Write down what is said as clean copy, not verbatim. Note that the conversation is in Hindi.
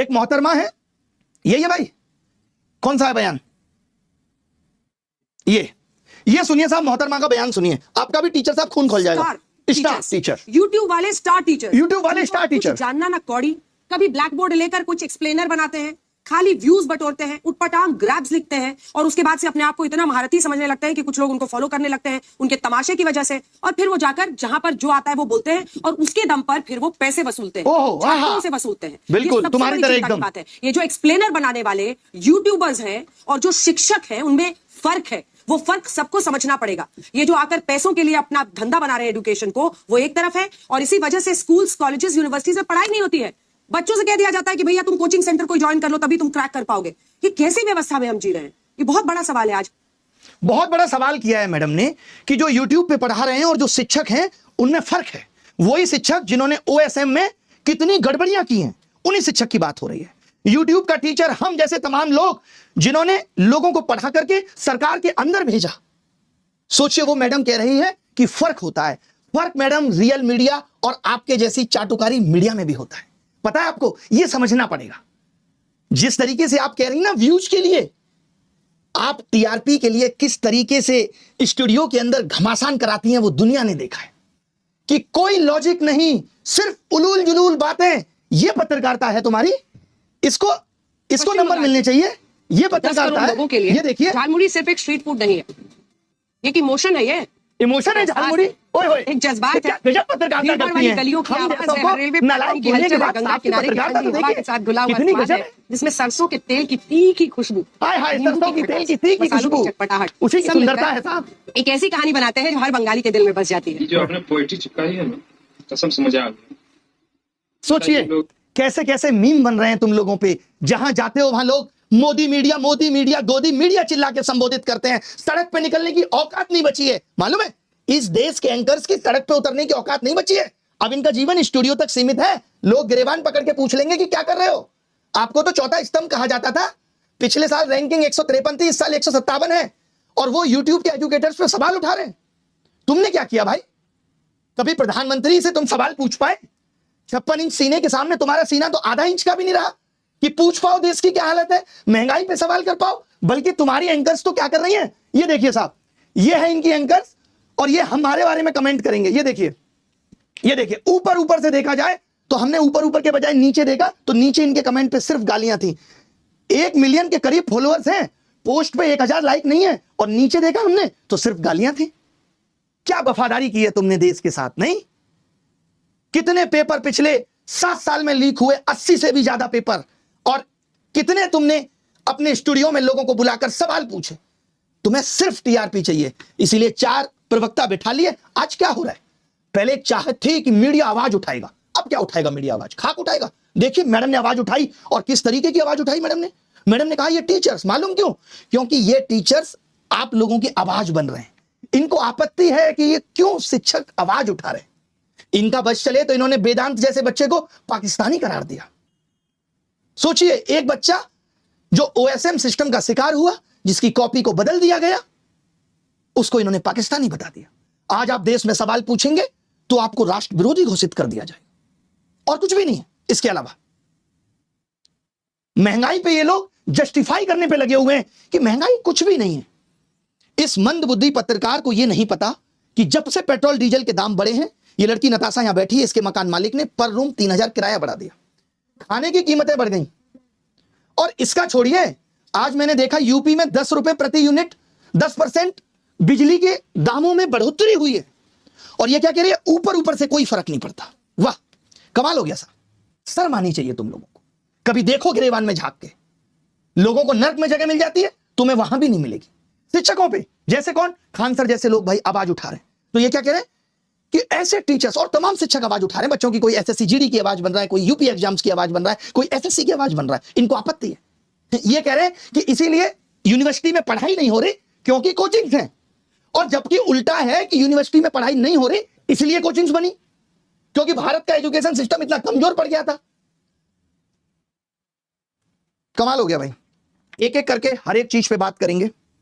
एक मोहतरमा है, यही है भाई, कौन सा है बयान, ये सुनिए साहब, मोहतरमा का बयान सुनिए, आपका भी टीचर साहब खून खोल जाएगा। स्टार टीचर, यूट्यूब वाले स्टार टीचर, यूट्यूब वाले स्टार टीचर, जानना ना कौड़ी, कभी ब्लैक बोर्ड लेकर कुछ एक्सप्लेनर बनाते हैं, खाली व्यूज बटोरते हैं, उटपटांग ग्रैब्स लिखते हैं और उसके बाद से अपने आप को इतना महारथी समझने लगते हैं कि कुछ लोग उनको फॉलो करने लगते हैं उनके तमाशे की वजह से, और फिर वो जाकर जहां पर जो आता है वो बोलते हैं और उसके दम पर फिर वो पैसे वसूलते हैं, छात्रों से वसूलते हैं। बिल्कुल तुम्हारी तरह एकदम बात है। ये जो एक्सप्लेनर बनाने वाले यूट्यूबर्स हैं और जो शिक्षक हैं उनमें फर्क है, वो फर्क सबको समझना पड़ेगा। ये जो आकर पैसों के लिए अपना धंधा बना रहे हैं एजुकेशन को, वो एक तरफ है, और इसी वजह से स्कूल्स, कॉलेजेस, यूनिवर्सिटीज में पढ़ाई नहीं होती है। बच्चों से कह दिया जाता है कि भैया तुम कोचिंग सेंटर को ज्वाइन कर लो तभी तुम क्रैक कर पाओगे। ये कैसी व्यवस्था में हम जी रहे हैं? ये बहुत बड़ा सवाल है। आज बहुत बड़ा सवाल किया है मैडम ने कि जो यूट्यूब पे पढ़ा रहे हैं और जो शिक्षक हैं उनमें फर्क है। वही शिक्षक जिन्होंने ओएसएम में कितनी गड़बड़ियां की हैं, उन्हीं शिक्षक की बात हो रही है। यूट्यूब का टीचर हम जैसे तमाम लोग जिन्होंने लोगों को पढ़ा करके सरकार के अंदर भेजा। सोचिए, वो मैडम कह रही है कि फर्क होता है। फर्क मैडम रियल मीडिया और आपके जैसी चाटुकारी मीडिया में भी होता है। पता है आपको, यह समझना पड़ेगा। जिस तरीके से आप कह रही ना व्यूज के लिए, आप टीआरपी के लिए किस तरीके से स्टूडियो के अंदर घमासान कराती हैं वो दुनिया ने देखा है कि कोई लॉजिक नहीं, सिर्फ उलूल जुलूल बातें। ये पत्रकारिता है तुम्हारी, इसको नंबर मिलने चाहिए। ये पत्रकारिता है लोगों के लिए। ये देखिए, झालमुड़ी सिर्फ एक स्ट्रीट फूड नहीं है, ये एक इमोशन है। ये इमोशन है झालमुड़ी, ओए होए, एक जज्बात है। गजब पत्रकारिता करती है। गलियों की हम आवाज जैसों है, को रेलवे नालायक बोलने के बाद गंगा आपकी किनारे की पत्रकारिता तो ठंडी हवा के देखिए, साथ घुला हुआ कितनी स्वाद गजब है, है। जिसमें सरसों के तेल की तीखी खुशबू, हाय हाय, सरसों की तेल की तीखी खुशबू, चटपटाहट, उसी की सब सुंदरता मिलकर है साहब। एक ऐसी कहानी बनाते हैं जो हर बंगाली के दिल में बस जाती है। जो आपने पोएट्री चिपकाई है ना, कसम से मजा आ गया। सोचिए कैसे कैसे मीम बन रहे हैं तुम लोगों पे। जहां जाते हो वहां लोग मोदी मीडिया, गोदी मीडिया चिल्ला के संबोधित करते हैं। सड़क पे निकलने की औकात नहीं बची है। मालूम है, इस देश के एंकर्स की सड़क पे उतरने की औकात नहीं बची है। अब इनका जीवन स्टूडियो तक सीमित है। लोग गिरेबान पकड़ के पूछ लेंगे कि क्या कर रहे हो। आपको तो चौथा स्तंभ कहा जाता था। पिछले साल रैंकिंग 153 थी, इस साल 157 है, और वो यूट्यूब के एजुकेटर्स पे सवाल उठा रहे हैं। तुमने क्या किया भाई? कभी प्रधानमंत्री से तुम सवाल पूछ पाए? 56 इंच सीने के सामने तुम्हारा सीना तो आधा इंच का भी नहीं रहा कि पूछ पाओ देश की क्या हालत है, महंगाई पे सवाल कर पाओ। बल्कि तुम्हारी एंकर्स तो क्या कर रही हैं, ये देखिए साहब, ये है इनकी एंकर्स, और ये हमारे बारे में कमेंट करेंगे। ये देखिए, ये देखिए, ऊपर से देखा जाए तो हमने ऊपर के बजाय नीचे देखा तो नीचे इनके कमेंट पे सिर्फ गालियां थी। 1 मिलियन के करीब फॉलोअर्स हैं, पोस्ट पे 1000 लाइक नहीं है, और नीचे देखा हमने तो सिर्फ गालियां थी। क्या वफादारी की है तुमने देश के साथ? नहीं। कितने पेपर पिछले 7 साल में लीक हुए, 80 से भी ज्यादा पेपर, और कितने तुमने अपने स्टूडियो में लोगों को बुलाकर सवाल पूछे। तुम्हें सिर्फ टीआरपी चाहिए, इसीलिए 4 प्रवक्ता बिठा लिए। आज क्या हो रहा है? पहले एक चाहत थी कि मीडिया आवाज उठाएगा, अब क्या उठाएगा मीडिया? आवाज खाक उठाएगा। देखिए मैडम ने आवाज उठाई, और किस तरीके की आवाज उठाई मैडम ने कहा ये टीचर्स, मालूम क्यों? क्योंकि ये टीचर्स आप लोगों की आवाज बन रहे हैं। इनको आपत्ति है कि ये क्यों शिक्षक आवाज उठा रहे हैं। इनका बस चले तो इन्होंने वेदांत जैसे बच्चे को पाकिस्तानी करार दिया। सोचिए, एक बच्चा जो ओएसएम सिस्टम का शिकार हुआ, जिसकी कॉपी को बदल दिया गया, उसको इन्होंने पाकिस्तानी बता दिया। आज आप देश में सवाल पूछेंगे तो आपको राष्ट्र विरोधी घोषित कर दिया जाएगा, और कुछ भी नहीं है इसके अलावा। महंगाई पे ये लोग जस्टिफाई करने पे लगे हुए हैं कि महंगाई कुछ भी नहीं है। इस मंदबुद्धि पत्रकार को यह नहीं पता कि जब से पेट्रोल डीजल के दाम बढ़े हैं, ये लड़की नताशा यहां बैठी है, इसके मकान मालिक ने पर रूम 3000 किराया बढ़ा दिया, खाने की कीमतें बढ़ गई। और इसका छोड़िए, आज मैंने देखा यूपी में 10 रुपए प्रति यूनिट 10% बिजली के दामों में बढ़ोतरी हुई है, और ये क्या कह रही है, ऊपर से कोई फर्क नहीं पड़ता। वाह, कमाल हो गया साहब। शर्म आनी चाहिए तुम लोगों को। कभी देखो गिरेबान में झांक के, लोगों को नर्क में जगह मिल जाती है, तुम्हें वहां भी नहीं मिलेगी। शिक्षकों पे जैसे कौन, खान सर जैसे लोग भाई आवाज उठा रहे हैं। तो ये क्या कह रहे हैं कि ऐसे टीचर्स और तमाम शिक्षक आवाज उठा रहे हैं बच्चों की। कोई एसएससी जीडी की आवाज बन रहा है, कोई यूपी एग्जाम्स की आवाज बन रहा है, कोई एसएससी की आवाज बन रहा है। इनको आपत्ति है। ये कह रहे हैं कि इसीलिए यूनिवर्सिटी में पढ़ाई नहीं हो रही क्योंकि कोचिंग्स हैं, और जबकि उल्टा है कि यूनिवर्सिटी में पढ़ाई नहीं हो रही इसलिए कोचिंग्स बनी, क्योंकि भारत का एजुकेशन सिस्टम इतना कमजोर पड़ गया था। कमाल हो गया भाई। एक एक करके हर एक चीज पे बात करेंगे।